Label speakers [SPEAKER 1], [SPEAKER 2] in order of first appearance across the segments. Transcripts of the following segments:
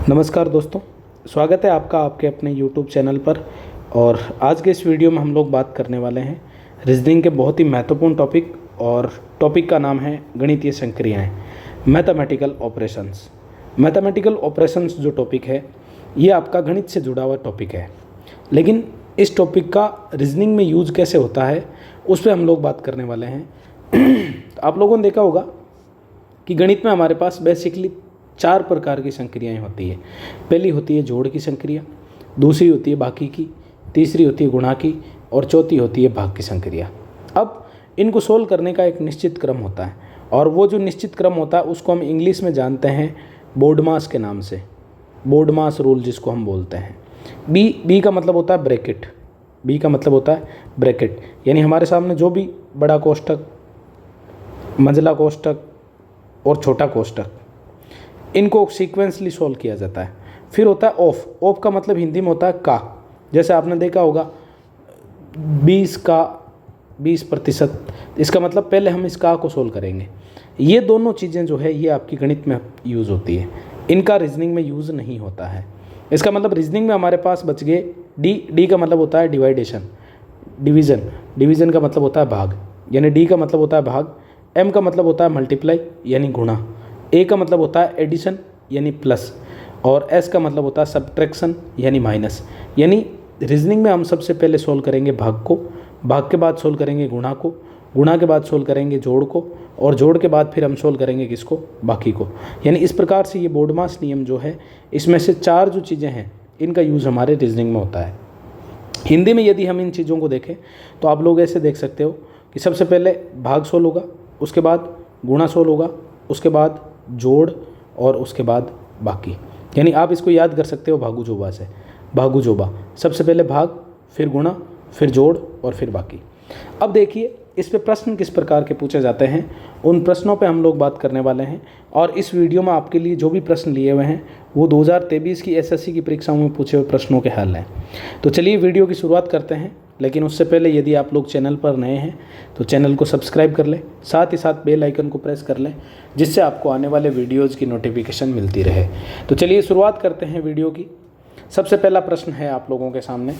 [SPEAKER 1] नमस्कार दोस्तों, स्वागत है आपका आपके अपने YouTube चैनल पर। और आज के इस वीडियो में हम लोग बात करने वाले हैं रीजनिंग के बहुत ही महत्वपूर्ण टॉपिक, और टॉपिक का नाम है गणितीय संक्रियाएं, मैथमेटिकल ऑपरेशंस। मैथमेटिकल ऑपरेशंस जो टॉपिक है ये आपका गणित से जुड़ा हुआ टॉपिक है, लेकिन इस टॉपिक का रीजनिंग में यूज़ कैसे होता है उस पर हम लोग बात करने वाले हैं। आप लोगों ने देखा होगा कि गणित में हमारे पास बेसिकली 4 प्रकार की संक्रियाएं होती है। पहली होती है जोड़ की संक्रिया, दूसरी होती है बाकी की, तीसरी होती है गुणा की, और चौथी होती है भाग की संक्रिया। अब इनको सोल्व करने का एक निश्चित क्रम होता है, और वो जो निश्चित क्रम होता है उसको हम इंग्लिश में जानते हैं बोर्डमास के नाम से, बोर्डमास रूल जिसको हम बोलते हैं। बी का मतलब होता है ब्रैकेट, बी का मतलब होता है ब्रैकेट, यानी हमारे सामने जो भी बड़ा कोष्ठक, मंझला कोष्ठक और छोटा कोष्ठक, इनको सीक्वेंसली सोल्व किया जाता है। फिर होता है ऑफ, ऑफ का मतलब हिंदी में होता है का। जैसे आपने देखा होगा 20 का 20%, इसका मतलब पहले हम इस का को सोल्व करेंगे। ये दोनों चीज़ें जो है ये आपकी गणित में यूज़ होती है, इनका रीजनिंग में यूज़ नहीं होता है। इसका मतलब रीजनिंग में हमारे पास बच गए डी का मतलब होता है डिवाइडेशन, डिवीज़न, डिवीज़न का मतलब होता है भाग, यानी डी का मतलब होता है भाग। एम का मतलब होता है मल्टीप्लाई यानी गुणा। ए का मतलब होता है एडिशन यानी प्लस, और एस का मतलब होता है सब्ट्रैक्शन यानी माइनस। यानी रीजनिंग में हम सबसे पहले सोल्व करेंगे भाग को, भाग के बाद सोल्व करेंगे गुणा को, गुणा के बाद सोल्व करेंगे जोड़ को, और जोड़ के बाद फिर हम सोल्व करेंगे किसको, बाकी को। यानी इस प्रकार से ये बोर्डमास नियम जो है, इसमें से 4 जो चीज़ें हैं इनका यूज़ हमारे रीजनिंग में होता है। हिंदी में यदि हम इन चीज़ों को देखें तो आप लोग ऐसे देख सकते हो कि सबसे पहले भाग सोल्व होगा, उसके बाद गुणा सोल्व होगा, उसके बाद जोड़, और उसके बाद बाकी। यानी आप इसको याद कर सकते हो भागू जोबा से, भागू जोबा, सबसे पहले भाग, फिर गुणा, फिर जोड़ और फिर बाकी। अब देखिए इस पे प्रश्न किस प्रकार के पूछे जाते हैं, उन प्रश्नों पे हम लोग बात करने वाले हैं। और इस वीडियो में आपके लिए जो भी प्रश्न लिए हुए हैं वो 2023 की एसएससी की परीक्षाओं में पूछे हुए प्रश्नों के हल हैं। तो चलिए वीडियो की शुरुआत करते हैं, लेकिन उससे पहले यदि आप लोग चैनल पर नए हैं तो चैनल को सब्सक्राइब कर लें, साथ ही साथ बेल आइकन को प्रेस कर लें, जिससे आपको आने वाले वीडियोज़ की नोटिफिकेशन मिलती रहे। तो चलिए शुरुआत करते हैं वीडियो की। सबसे पहला प्रश्न है आप लोगों के सामने,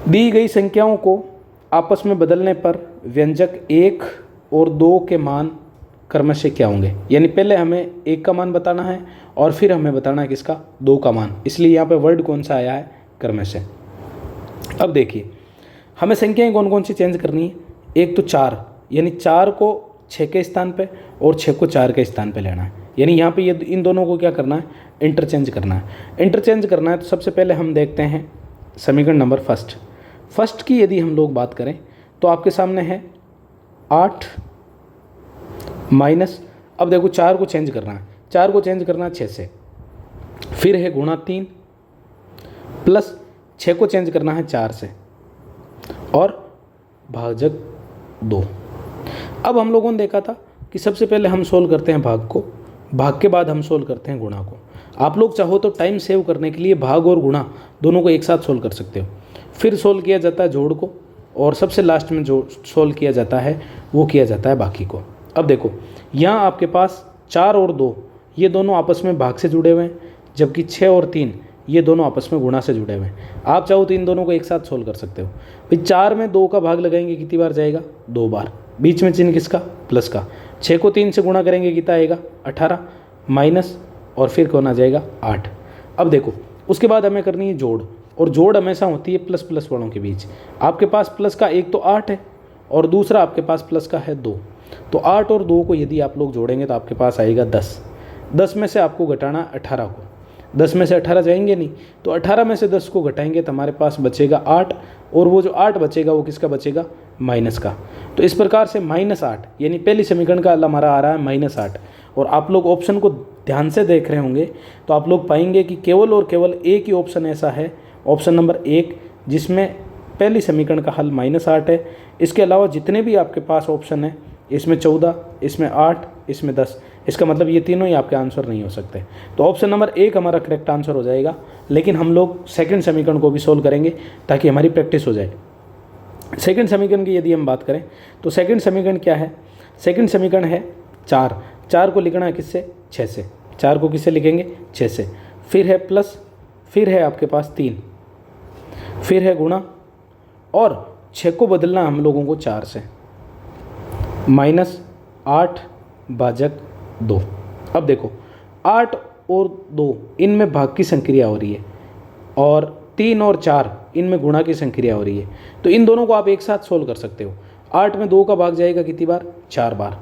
[SPEAKER 1] दी गई संख्याओं को आपस में बदलने पर व्यंजक 1 और 2 के मान क्रमशः क्या होंगे। यानी पहले हमें 1 का मान बताना है और फिर हमें बताना है किसका, 2 का मान, इसलिए यहाँ पे वर्ड कौन सा आया है, क्रमशः। अब देखिए हमें संख्याएं कौन कौन सी चेंज करनी है। एक तो 4, यानी 4 को 6 के स्थान पे और 6 को 4 के स्थान पे लेना है। यानी यहाँ पे ये इन दोनों को क्या करना है, इंटरचेंज करना है। इंटरचेंज करना है तो सबसे पहले हम देखते हैं समीकरण नंबर फर्स्ट की यदि हम लोग बात करें तो आपके सामने है 8 माइनस, अब देखो 4 को चेंज करना है, 4 को चेंज करना है 6 से, फिर है गुणा 3 प्लस 6 को चेंज करना है 4 से, और भाजक 2। अब हम लोगों ने देखा था कि सबसे पहले हम सोल्व करते हैं भाग को, भाग के बाद हम सोल्व करते हैं गुणा को। आप लोग चाहो तो टाइम सेव करने के लिए भाग और गुणा दोनों को एक साथ सोल्व कर सकते हो। फिर सोल्व किया जाता है जोड़ को, और सबसे लास्ट में जो सोल्व किया जाता है वो किया जाता है बाकी को। अब देखो यहाँ आपके पास 4 और 2 ये दोनों आपस में भाग से जुड़े हुए हैं, जबकि 6 और 3 ये दोनों आपस में गुणा से जुड़े हुए हैं। आप चाहो तो इन दोनों को एक साथ सोल्व कर सकते हो। भाई 4 में 2 का भाग लगाएंगे कितनी बार जाएगा, 2 बार, बीच में चिन्ह किसका, प्लस का। 6 को 3 से गुणा करेंगे कितना आएगा, 18 माइनस, और फिर कौन आ जाएगा, 8। अब देखो उसके बाद हमें करनी है जोड़, और जोड़ हमेशा होती है प्लस प्लस वालों के बीच। आपके पास प्लस का एक तो 8 है और दूसरा आपके पास प्लस का है 2, तो 8 और 2 को यदि आप लोग जोड़ेंगे तो आपके पास आएगा 10। 10 में से आपको घटाना 18 को, 10 में से 18 जाएंगे नहीं, तो 18 में से 10 को घटाएंगे तो हमारे पास बचेगा 8, और वो जो 8 बचेगा वो किसका बचेगा, माइनस का। तो इस प्रकार से -8, यानी पहली समीकरण का हल हमारा आ रहा है -8। और आप लोग ऑप्शन को ध्यान से देख रहे होंगे तो आप लोग पाएंगे कि केवल और केवल एक ही ऑप्शन ऐसा है, ऑप्शन नंबर 1, जिसमें पहली समीकरण का हल -8 है। इसके अलावा जितने भी आपके पास ऑप्शन है, इसमें 14, इसमें 8, इसमें 10, इसका मतलब ये तीनों ही आपके आंसर नहीं हो सकते। तो ऑप्शन नंबर 1 हमारा करेक्ट आंसर हो जाएगा। लेकिन हम लोग सेकंड समीकरण को भी सोल्व करेंगे ताकि हमारी प्रैक्टिस हो जाए। सेकंड समीकरण की यदि हम बात करें तो सेकंड समीकरण क्या है, सेकंड समीकरण है 4 को लिखना है किससे, 6 से। 4 को किससे लिखेंगे, 6 से। फिर है प्लस, फिर है आपके पास 3, फिर है गुणा, और 6 को बदलना हम लोगों को 4 से, -8 भाजक 2। अब देखो 8 और 2 इनमें भाग की संक्रिया हो रही है, और 3 और 4 इनमें गुणा की संक्रिया हो रही है। तो इन दोनों को आप एक साथ सोल्व कर सकते हो। 8 में 2 का भाग जाएगा कितनी बार? 4 बार।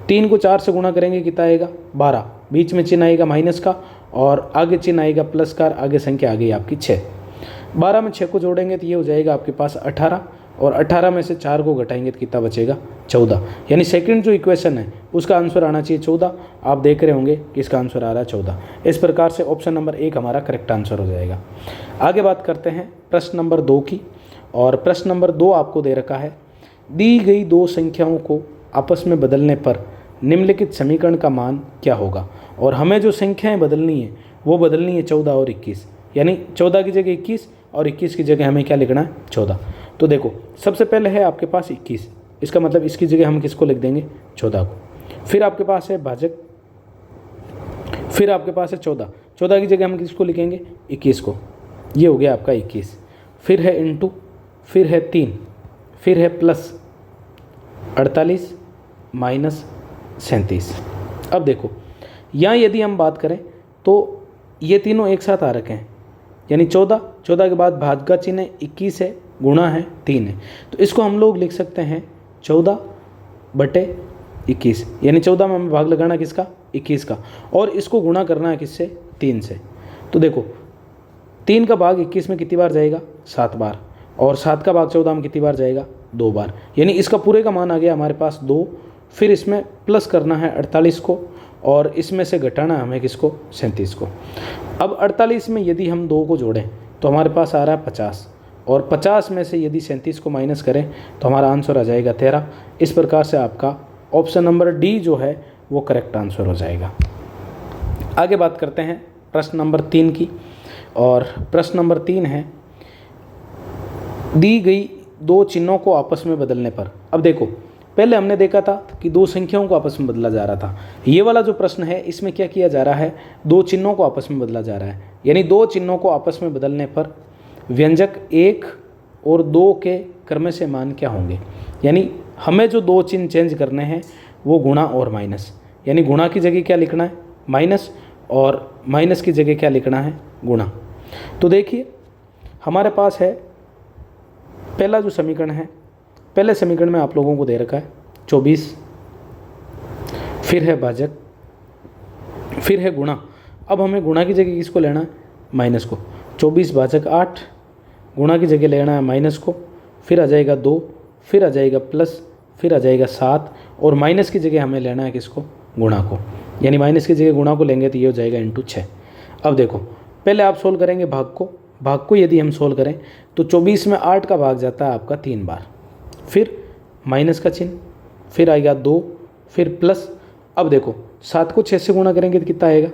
[SPEAKER 1] 3 को 4 से गुणा करेंगे कितना आएगा? 12। बीच में चिन्ह आएगा माइनस का, और आगे चिन्ह आएगा प्लस का, आगे संख्या आ गई आपकी 6। 12 में 6 को जोड़ेंगे तो ये हो जाएगा आपके पास 18, और 18 में से 4 को घटाएंगे तो कितना बचेगा? 14। यानी सेकंड जो इक्वेशन है उसका आंसर आना चाहिए 14। आप देख रहे होंगे कि इसका आंसर आ रहा है 14। इस प्रकार से ऑप्शन नंबर 1 हमारा करेक्ट आंसर हो जाएगा। आगे बात करते हैं प्रश्न नंबर 2 की, और प्रश्न नंबर 2 आपको दे रखा है, दी गई दो संख्याओं को आपस में बदलने पर निम्नलिखित समीकरण का मान क्या होगा। और हमें जो संख्याएं बदलनी है वो बदलनी है 14 और 21, यानी 14 की जगह 21 और 21 की जगह हमें क्या लिखना है? 14। तो देखो सबसे पहले है आपके पास 21, इसका मतलब इसकी जगह हम किसको लिख देंगे? 14 को। फिर आपके पास है भाजक, फिर आपके पास है 14, 14 की जगह हम किसको लिखेंगे? 21 को। ये हो गया आपका 21। फिर है इंटू, फिर है 3, फिर है प्लस 48 माइनस 37। अब देखो यहाँ यदि हम बात करें तो ये तीनों एक साथ आ रखे हैं, यानी 14, 14 के बाद भाग का चिन्ह है, 21 है, गुणा है, 3 है। तो इसको हम लोग लिख सकते हैं 14/21, यानी 14 में हमें भाग लगाना किसका? 21 का, और इसको गुणा करना है किससे? 3 से। तो देखो 3 का भाग 21 में कितनी बार जाएगा? 7 बार, और 7 का भाग 14 में कितनी बार जाएगा? 2 बार। यानी इसका पूरे का मान आ गया हमारे पास 2। फिर इसमें प्लस करना है 48 को, और इसमें से घटाना है हमें किसको? 37 को। अब 48 में यदि हम 2 को जोड़ें तो हमारे पास आ रहा है 50, और 50 में से यदि 37 को माइनस करें तो हमारा आंसर आ जाएगा 13। इस प्रकार से आपका ऑप्शन नंबर डी जो है वो करेक्ट आंसर हो जाएगा। आगे बात करते हैं प्रश्न नंबर 3 की, और प्रश्न नंबर 3 है, दी गई दो चिन्हों को आपस में बदलने पर। अब देखो पहले हमने देखा था कि दो संख्याओं को आपस में बदला जा रहा था। ये वाला जो प्रश्न है इसमें क्या किया जा रहा है? दो चिन्हों को आपस में बदला जा रहा है, यानी दो चिन्हों को आपस में बदलने पर व्यंजक 1 और 2 के क्रम से मान क्या होंगे। यानी हमें जो दो चिन्ह चेंज करने हैं वो गुणा और माइनस, यानी गुणा की जगह क्या लिखना है? माइनस, और माइनस की जगह क्या लिखना है? गुणा। तो देखिए हमारे पास है पहला जो समीकरण है, पहले समीकरण में आप लोगों को दे रखा है 24, फिर है भाजक, फिर है गुणा। अब हमें गुणा की जगह किसको लेना है? माइनस को। 24 भाजक 8, गुणा की जगह लेना है माइनस को, फिर आ जाएगा 2, फिर आ जाएगा प्लस, फिर आ जाएगा 7, और माइनस की जगह हमें लेना है किसको? गुणा को। यानी माइनस की जगह गुणा को लेंगे तो ये हो जाएगा इंटू 6। अब देखो पहले आप सोल्व करेंगे भाग को। भाग को यदि हम सोल्व करें तो 24 में 8 का भाग जाता है आपका 3 बार, फिर माइनस का चिन्ह, फिर आएगा 2, फिर प्लस। अब देखो 7 को 6 से गुणा करेंगे तो कितना आएगा?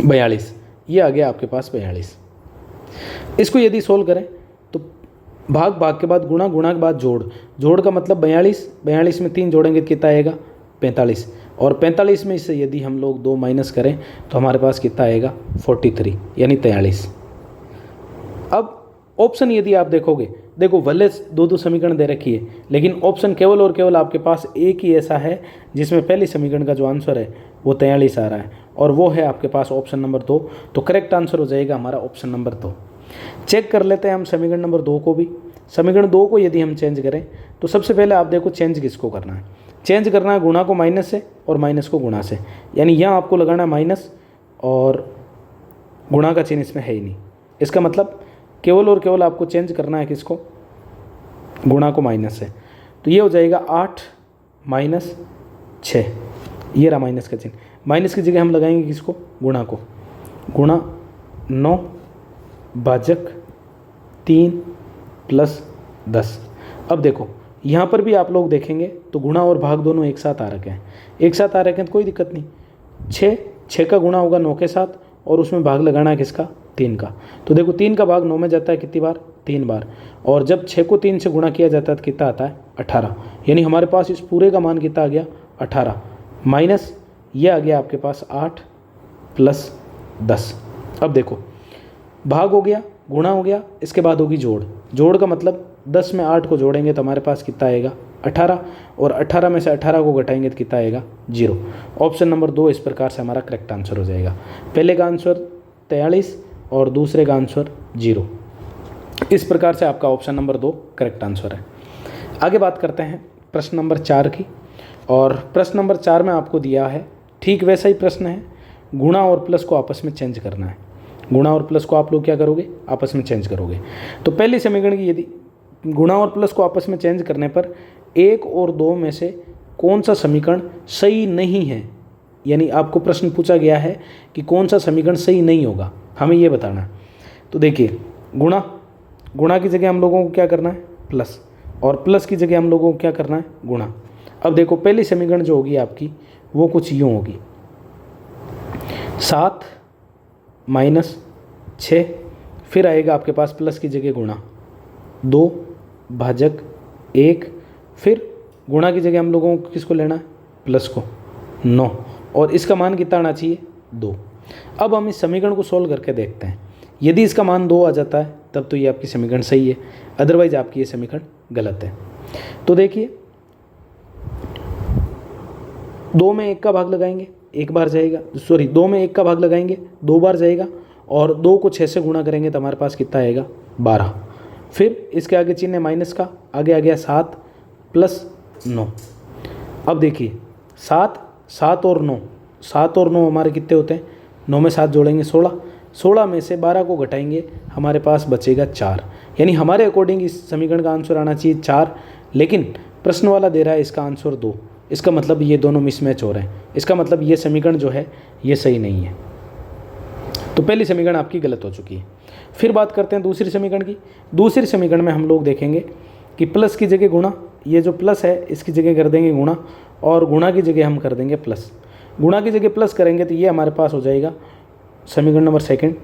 [SPEAKER 1] 42। ये आ गया आपके पास 42। इसको यदि सोल्व करें तो भाग, भाग के बाद गुणा, गुणा के बाद जोड़, जोड़ का मतलब 42, 42 में 3 जोड़ेंगे तो कितना आएगा? 45, और 45 में इससे यदि हम लोग 2 माइनस करें तो हमारे पास कितना आएगा? 43, यानी 43। अब ऑप्शन यदि आप देखोगे, देखो भले दो समीकरण दे रखी है, लेकिन ऑप्शन केवल और केवल आपके पास एक ही ऐसा है जिसमें पहली समीकरण का जो आंसर है वो 43 आ रहा है, और वो है आपके पास ऑप्शन नंबर 2। तो करेक्ट आंसर हो जाएगा हमारा ऑप्शन नंबर 2। चेक कर लेते हैं हम समीकरण नंबर 2 को भी। समीकरण 2 को यदि हम चेंज करें तो सबसे पहले आप देखो चेंज किसको करना है? चेंज करना है गुणा को माइनस से और माइनस को गुणा से, यानी यहाँ आपको लगाना है माइनस, और गुणा का चिन्ह इसमें है ही नहीं। इसका मतलब केवल और केवल आपको चेंज करना है किसको? गुणा को माइनस से। तो ये हो जाएगा 8 माइनस 6, ये रहा माइनस का चिन्ह। माइनस की जगह हम लगाएंगे किसको? गुणा को। गुणा 9 भाजक 3 प्लस 10। अब देखो यहाँ पर भी आप लोग देखेंगे तो गुणा और भाग दोनों एक साथ आ रखे हैं, एक साथ आ रखे हैं तो कोई दिक्कत नहीं। 6 का गुणा होगा 9 के साथ, और उसमें भाग लगाना है किसका? 3 का। तो देखो 3 का भाग 9 में जाता है कितनी बार? 3 बार, और जब 6 को 3 से गुणा किया जाता है तो कितना आता है? 18। यानी हमारे पास इस पूरे का मान कितना आ गया? 18 माइनस ये आ गया आपके पास 8 प्लस 10। अब देखो, भाग हो गया, गुणा हो गया, इसके बाद होगी जोड़। जोड़ का मतलब 10 में 8 को जोड़ेंगे तो हमारे पास कितना आएगा 18, और 18 में से 18 को घटाएंगे तो कितना आएगा 0। ऑप्शन नंबर 2 इस प्रकार से हमारा करेक्ट आंसर हो जाएगा। पहले का आंसर 43 और दूसरे का आंसर 0। इस प्रकार से आपका ऑप्शन नंबर 2 करेक्ट आंसर है। आगे बात करते हैं प्रश्न नंबर 4 की, और प्रश्न नंबर 4 में आपको दिया है ठीक वैसा ही प्रश्न है, गुणा और प्लस को आपस में चेंज करना है। गुणा और प्लस को आप लोग क्या करोगे, आपस में चेंज करोगे। तो पहली समीकरण की यदि गुणा और प्लस को आपस में चेंज करने पर 1 और 2 में से कौन सा समीकरण सही नहीं है, यानी आपको प्रश्न पूछा गया है कि कौन सा समीकरण सही नहीं होगा, हमें ये बताना है। तो देखिए, गुणा की जगह हम लोगों को क्या करना है प्लस, और प्लस की जगह हम लोगों को क्या करना है गुणा। अब देखो, पहली समीकरण जो होगी आपकी वो कुछ यूँ होगी, 7 माइनस 6, फिर आएगा आपके पास प्लस की जगह गुणा 2 भाजक 1, फिर गुणा की जगह हम लोगों को किसको लेना है प्लस को 9, और इसका मान कितना आना चाहिए 2। अब हम इस समीकरण को सोल्व करके देखते हैं। यदि इसका मान 2 आ जाता है तब तो ये आपकी समीकरण सही है, अदरवाइज आपकी ये समीकरण गलत है। तो देखिए, 2 में 1 का भाग लगाएंगे, एक बार जाएगा, 2 में 1 का भाग लगाएंगे 2 बार जाएगा, और 2 को 6 से गुणा करेंगे तो हमारे पास कितना आएगा 12। फिर इसके आगे चिन्ह माइनस का, आगे आ गया 7 प्लस 9। अब देखिए, 7 और 9 हमारे कितने होते हैं, 9 में 7 जोड़ेंगे 16 में से 12 को घटाएंगे हमारे पास बचेगा 4। यानी हमारे अकॉर्डिंग इस समीकरण का आंसर आना चाहिए 4, लेकिन प्रश्न वाला दे रहा है इसका आंसर 2। इसका मतलब ये दोनों मिसमैच हो रहे हैं, इसका मतलब ये समीकरण जो है ये सही नहीं है। तो पहली समीकरण आपकी गलत हो चुकी है। फिर बात करते हैं दूसरी समीकरण की। दूसरी समीकरण में हम लोग देखेंगे कि प्लस की जगह गुणा, ये जो प्लस है इसकी जगह कर देंगे गुणा, और गुणा की जगह हम कर देंगे प्लस। गुणा की जगह प्लस करेंगे तो ये हमारे पास हो जाएगा समीकरण नंबर 2,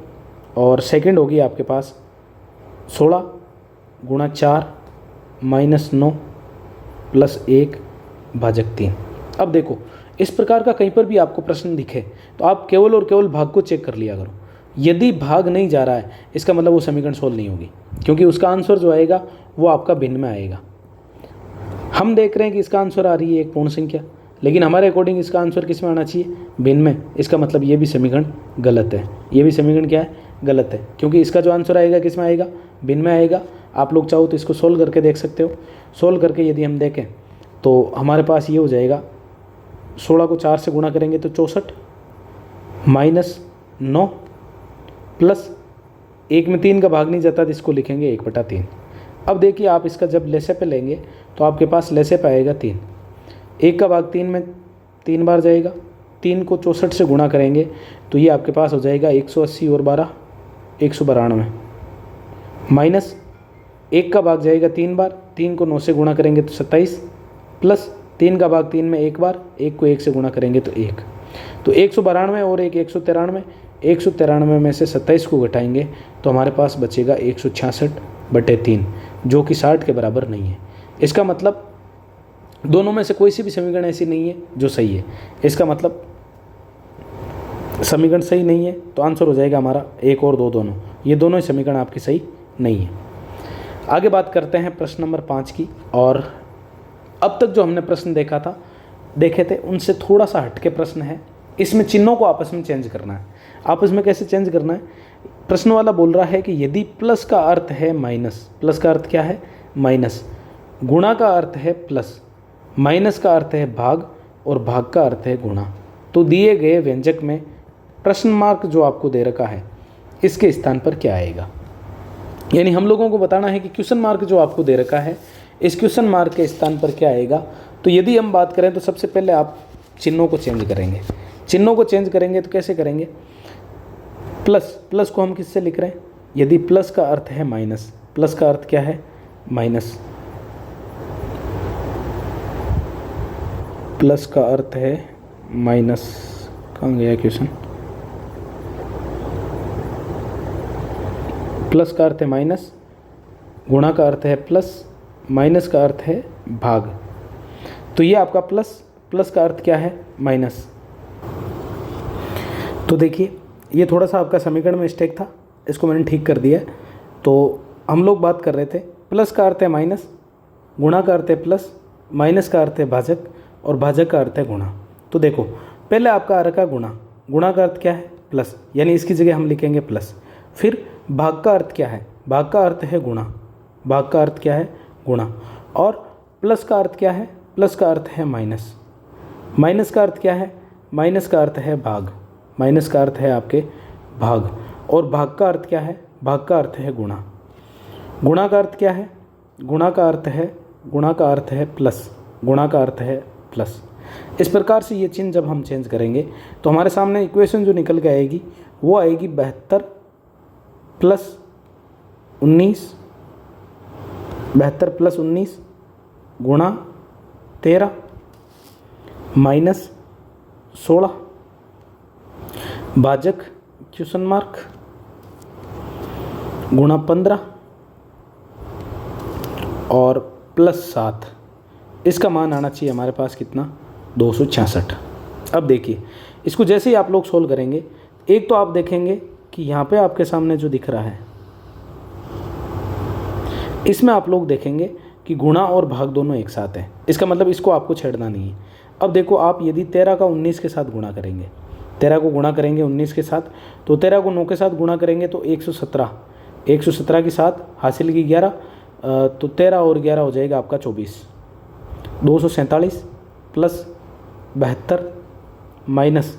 [SPEAKER 1] और सेकंड होगी आपके पास 16 गुणा 4 माइनस 9 प्लस 1 भाजक 3। अब देखो, इस प्रकार का कहीं पर भी आपको प्रश्न दिखे तो आप केवल और केवल भाग को चेक कर लिया करो। यदि भाग नहीं जा रहा है इसका मतलब वो समीकरण सोल्व नहीं होगी, क्योंकि उसका आंसर जो आएगा वो आपका भिन्न में आएगा। हम देख रहे हैं कि इसका आंसर आ रही है एक पूर्ण संख्या, लेकिन हमारे अकॉर्डिंग इसका आंसर किस में आना चाहिए भिन्न में। इसका मतलब ये भी समीकरण गलत है, ये भी समीकरण क्या है गलत है, क्योंकि इसका जो आंसर आएगा किस में आएगा भिन्न में आएगा। आप लोग चाहो तो इसको सोल्व करके देख सकते हो। सोल्व करके यदि हम देखें तो हमारे पास ये हो जाएगा, 16 को 4 से गुणा करेंगे तो 64 माइनस 9 प्लस 1 में 3 का भाग नहीं जाता तो इसको लिखेंगे 1/3। अब देखिए, आप इसका जब लेसे पे लेंगे तो आपके पास लेसे पे आएगा 3, 1 का भाग 3 में 3 बार जाएगा, 3 को 64 से गुणा करेंगे तो ये आपके पास हो जाएगा 180 और 12 192, माइनस 1 का भाग जाएगा 3 बार, 3 को 9 से गुणा करेंगे तो 27, प्लस 3 का भाग 3 में 1 बार, 1 को 1 से गुणा करेंगे तो 1। तो 192 और 193, 193 में से 27 को घटाएंगे तो हमारे पास बचेगा 166/3, जो कि 60 के बराबर नहीं है। इसका मतलब दोनों में से कोई सी भी समीकरण ऐसी नहीं है जो सही है। इसका मतलब समीकरण सही नहीं है, तो आंसर हो जाएगा हमारा 1 और 2 दोनों। ये दोनों ही समीकरण आपकी सही नहीं है। आगे बात करते हैं प्रश्न नंबर 5 की, और अब तक जो हमने प्रश्न देखे थे उनसे थोड़ा सा हटके प्रश्न है। इसमें चिन्हों को आपस में चेंज करना है। आपस में कैसे चेंज करना है, प्रश्न वाला बोल रहा है कि यदि प्लस का अर्थ है माइनस, प्लस का अर्थ क्या है माइनस, गुणा का अर्थ है प्लस, माइनस का अर्थ है भाग, और भाग का अर्थ है गुणा, तो दिए गए व्यंजक में प्रश्न मार्क जो आपको दे रखा है इसके स्थान पर क्या आएगा। यानी हम लोगों को बताना है कि क्वेश्चन मार्क जो आपको दे रखा है इस क्वेश्चन मार्क के स्थान पर क्या आएगा। तो यदि हम बात करें तो सबसे पहले आप चिन्हों को चेंज करेंगे। चिन्हों को चेंज करेंगे तो कैसे करेंगे, प्लस को हम किससे लिख रहे हैं, यदि प्लस का अर्थ है माइनस, प्लस का अर्थ क्या है माइनस, प्लस का अर्थ है माइनस, कहाँ गया क्वेश्चन, प्लस का अर्थ है माइनस, गुणा का अर्थ है प्लस, माइनस का अर्थ है भाग। तो ये आपका प्लस का अर्थ क्या है माइनस। तो देखिए ये थोड़ा सा आपका समीकरण में मिस्टेक था, इसको मैंने ठीक कर दिया है। तो हम लोग बात कर रहे थे प्लस का अर्थ है माइनस, गुणा का अर्थ है प्लस, माइनस का अर्थ है भाजक और भाजक का अर्थ है गुणा। तो देखो पहले आपका आ रखा गुणा, गुणा का अर्थ क्या है प्लस, यानी इसकी जगह हम लिखेंगे प्लस। फिर भाग का अर्थ क्या है, भाग का अर्थ है गुणा, भाग का अर्थ क्या है गुणा। और प्लस का अर्थ क्या है, प्लस का अर्थ है माइनस, माइनस का अर्थ क्या है, माइनस का अर्थ है भाग, माइनस का अर्थ है आपके भाग। और भाग का अर्थ क्या है, भाग का अर्थ है गुणा। गुणा का अर्थ क्या है, गुणा का अर्थ है, गुणा का अर्थ है प्लस, गुणा का अर्थ है प्लस। इस प्रकार से ये चिन्ह जब हम चेंज करेंगे तो हमारे सामने इक्वेशन जो निकल के आएगी वो आएगी 72 प्लस 19, 72 प्लस 19 गुणा 13 माइनस 16 भाजक क्वेश्चन मार्क गुणा 15 और प्लस 7। इसका मान आना चाहिए हमारे पास कितना, 266। अब देखिए इसको जैसे ही आप लोग सोल्व करेंगे, एक तो आप देखेंगे कि यहाँ पे आपके सामने जो दिख रहा है इसमें आप लोग देखेंगे कि गुणा और भाग दोनों एक साथ हैं। इसका मतलब इसको आपको छेड़ना नहीं है। अब देखो आप यदि 13 का 19 के साथ गुणा करेंगे, 13 को गुणा करेंगे 19 के साथ, तो 13 को 9 के साथ गुणा करेंगे तो 117, 117 के साथ हासिल की 11, तो 13 और 11 हो जाएगा आपका 24, 247 प्लस 72 माइनस,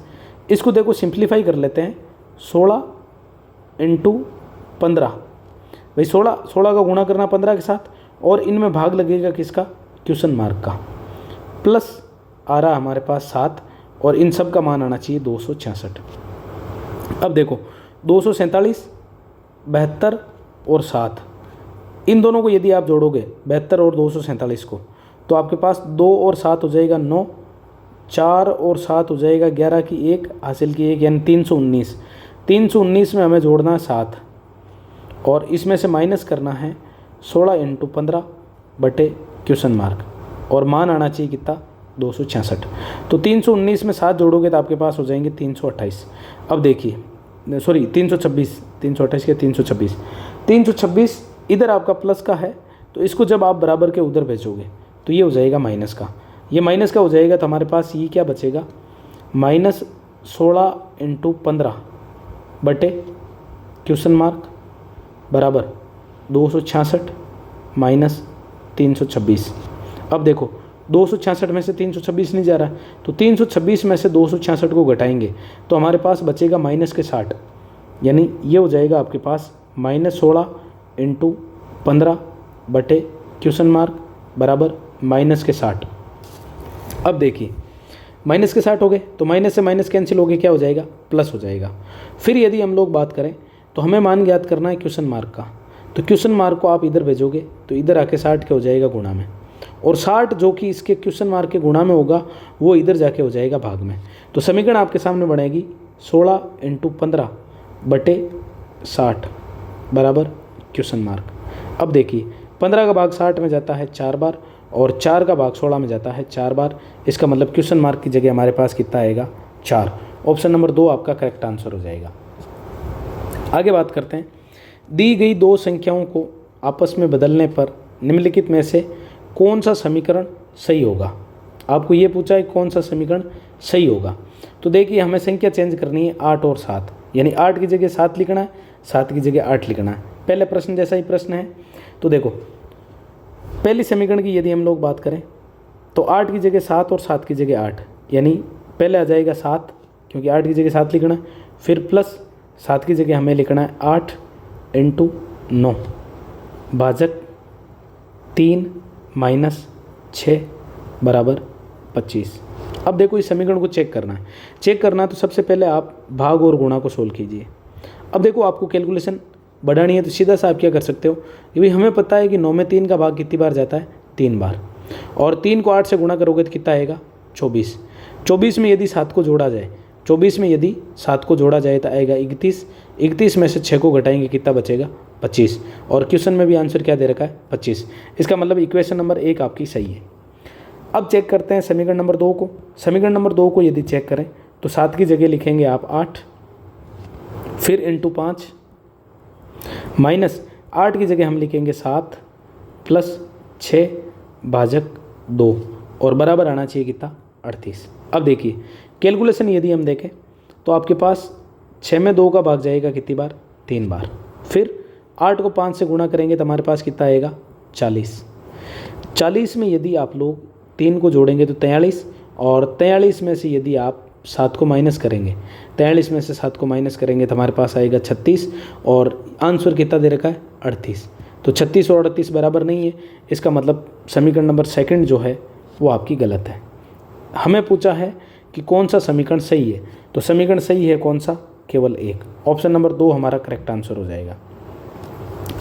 [SPEAKER 1] इसको देखो सिंप्लीफाई कर लेते हैं, 16 इंटू 15, भाई 16 का गुणा करना 15 के साथ और इनमें भाग लगेगा किसका, क्वेश्चन मार्क का, प्लस आ रहा हमारे पास 7 और इन सब का मान आना चाहिए 266। अब देखो 247, 72 और 7, इन दोनों को यदि आप जोड़ोगे 72 और 247 को, तो आपके पास 2 और 7 हो जाएगा 9, 4 और 7 हो जाएगा 11 की 1 हासिल की 1, यानी 319। 319 में हमें जोड़ना है 7 और इसमें से माइनस करना है 16 इंटू 15 बटे क्वेश्चन मार्क, और मान आना चाहिए कितना, 266। तो 319 में 7 जोड़ोगे तो आपके पास हो जाएंगे 328। अब देखिए सॉरी 326, 328 के 326, 326 इधर आपका प्लस का है, तो इसको जब आप बराबर के उधर भेजोगे तो ये हो जाएगा माइनस का, ये माइनस का हो जाएगा। तो हमारे पास ये क्या बचेगा, माइनस 16 इंटू 15 बटे क्वेश्चन मार्क बराबर 266 माइनस 326। अब देखो 266 में से 326 नहीं जा रहा, तो 326 में से 266 को घटाएंगे तो हमारे पास बचेगा माइनस के 60, यानी ये हो जाएगा आपके पास माइनस 16 इंटू 15 बटे क्वेश्चन मार्क बराबर माइनस के 60। अब देखिए माइनस के 60 हो गए तो माइनस से माइनस कैंसिल हो गए, क्या हो जाएगा, प्लस हो जाएगा। फिर यदि हम लोग बात करें तो हमें मान ज्ञात करना है क्वेश्चन मार्क का, तो क्वेश्चन मार्क को आप इधर भेजोगे तो इधर आके 60 के हो जाएगा गुणा में, और 60 जो कि इसके क्वेश्चन मार्क के गुणा में होगा वो इधर जाके हो जाएगा भाग में। तो समीकरण आपके सामने बनेगी 16 इंटू 15 बटे 60 बराबर क्वेश्चन मार्क। अब देखिए 15 का भाग 60 में जाता है 4 बार और 4 का भाग 16 में जाता है 4 बार, इसका मतलब क्वेश्चन मार्क की जगह हमारे पास कितना आएगा, 4। ऑप्शन नंबर 2 आपका करेक्ट आंसर हो जाएगा। आगे बात करते हैं, दी गई दो संख्याओं को आपस में बदलने पर निम्नलिखित में से कौन सा समीकरण सही होगा। आपको ये पूछा है कौन सा समीकरण सही होगा। तो देखिए हमें संख्या चेंज करनी है 8 और 7, यानी 8 की जगह 7 लिखना है, 7 की जगह 8 लिखना है। पहले प्रश्न जैसा ही प्रश्न है। तो देखो पहली समीकरण की यदि हम लोग बात करें तो 8 की जगह 7 और 7 की जगह 8, यानी पहले आ जाएगा 7 क्योंकि 8 की जगह 7 लिखना है, फिर प्लस 7 की जगह हमें लिखना है 8 इंटू 9 भाजक 3 माइनस 6 बराबर 25। अब देखो इस समीकरण को चेक करना है तो सबसे पहले आप भाग और गुणा को सोल्व कीजिए। अब देखो आपको कैलकुलेशन बढ़ानी है तो सीधा सा आप क्या कर सकते हो, क्योंकि हमें पता है कि 9 में 3 का भाग कितनी बार जाता है, 3 बार, और 3 को 8 से गुणा करोगे तो कितना आएगा, 24। 24 में यदि 7 को जोड़ा जाए, 24 में यदि 7 को जोड़ा जाए तो आएगा 31। 31 में से 6 को घटाएंगे कितना बचेगा, 25। और क्वेश्चन में भी आंसर क्या दे रखा है, 25। इसका मतलब इक्वेशन नंबर 1 आपकी सही है। अब चेक करते हैं समीकरण नंबर 2 को। समीकरण नंबर 2 को यदि चेक करें तो 7 की जगह लिखेंगे आप 8 फिर इंटू 5 माइनस 8 की जगह हम लिखेंगे 7 प्लस 6 भाजक 2 और बराबर आना चाहिए कितना 38। अब देखिए कैलकुलेशन यदि हम देखें तो आपके पास 6 में 2 का भाग जाएगा कितनी बार 3 बार। फिर 8 को 5 से गुणा करेंगे तो हमारे पास कितना आएगा 40। 40 में यदि आप लोग 3 को जोड़ेंगे तो 43 और 43 में से यदि आप 7 को माइनस करेंगे 43 में से 7 को माइनस करेंगे तो हमारे पास आएगा 36 और आंसर कितना दे रखा है 38। तो 36 और 38 बराबर नहीं है, इसका मतलब समीकरण नंबर सेकंड जो है वो आपकी गलत है। हमें पूछा है कि कौन सा समीकरण सही है, तो समीकरण सही है कौन सा, केवल एक, ऑप्शन नंबर 2 हमारा करेक्ट आंसर हो जाएगा।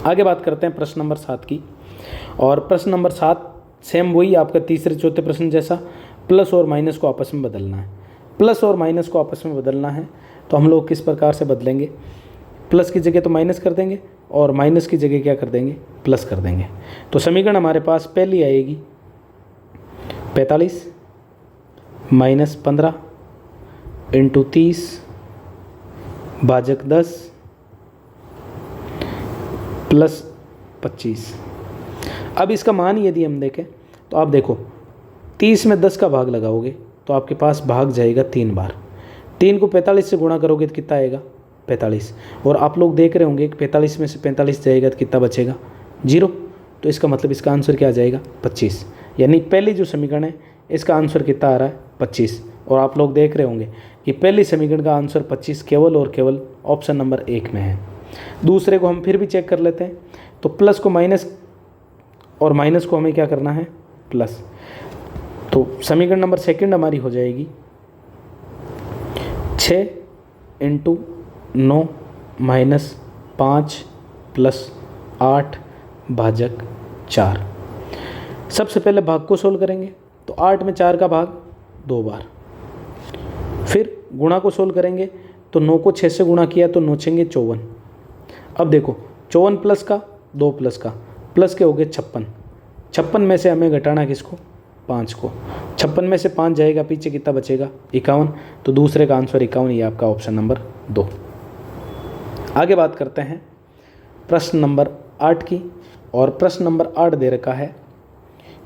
[SPEAKER 1] आगे बात करते हैं प्रश्न नंबर 7 की। और प्रश्न नंबर 7 सेम वही आपका तीसरे चौथे प्रश्न जैसा, प्लस और माइनस को आपस में बदलना है। प्लस और माइनस को आपस में बदलना है तो हम लोग किस प्रकार से बदलेंगे, प्लस की जगह तो माइनस कर देंगे और माइनस की जगह क्या कर देंगे प्लस कर देंगे। तो समीकरण हमारे पास पहली आएगी 45 माइनस 15 इंटू 30 भाजक 10 प्लस 25। अब इसका मान यदि हम देखें तो आप देखो 30 में 10 का भाग लगाओगे तो आपके पास भाग जाएगा 3 बार। 3 को 45 से गुणा करोगे तो कितना आएगा 45। और आप लोग देख रहे होंगे कि 45 में से 45 जाएगा तो कितना बचेगा 0। तो इसका मतलब इसका आंसर क्या आ जाएगा 25। यानी पहली जो समीकरण है इसका आंसर कितना आ रहा है 25। और आप लोग देख रहे होंगे कि पहली समीकरण का आंसर 25 केवल और केवल ऑप्शन नंबर 1 में है। दूसरे को हम फिर भी चेक कर लेते हैं। तो प्लस को माइनस और माइनस को हमें क्या करना है प्लस। तो समीकरण नंबर सेकंड हमारी हो जाएगी 6 इंटू 9 माइनस 5 प्लस 8 भाजक 4। सबसे पहले भाग को सोल्व करेंगे तो 8 में 4 का भाग 2 बार। फिर गुणा को सोल्व करेंगे तो 9 को 6 से गुणा किया तो 9 छेंगे 54। अब देखो 54 प्लस का 2 प्लस का प्लस के हो गए 56। 56 में से हमें घटाना किसको 5 को। 56 में से 5 जाएगा पीछे कितना बचेगा 51। तो दूसरे का आंसर 51, ये आपका ऑप्शन नंबर 2। आगे बात करते हैं प्रश्न नंबर 8 की। और प्रश्न नंबर 8 दे रखा है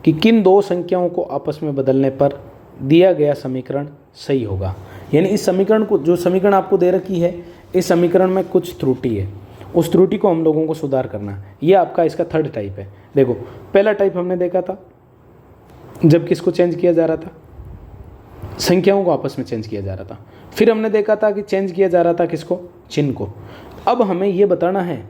[SPEAKER 1] कि किन दो संख्याओं को आपस में बदलने पर दिया गया समीकरण सही होगा। यानी इस समीकरण को, जो समीकरण आपको दे रखी है, इस समीकरण में कुछ त्रुटि है, उस त्रुटि को हम लोगों को सुधार करना है। ये आपका इसका थर्ड टाइप है। देखो पहला टाइप हमने देखा था जब किसको चेंज किया जा रहा था, संख्याओं को आपस में चेंज किया जा रहा था। फिर हमने देखा था कि चेंज किया जा रहा था किसको, चिन्ह को। अब हमें ये बताना है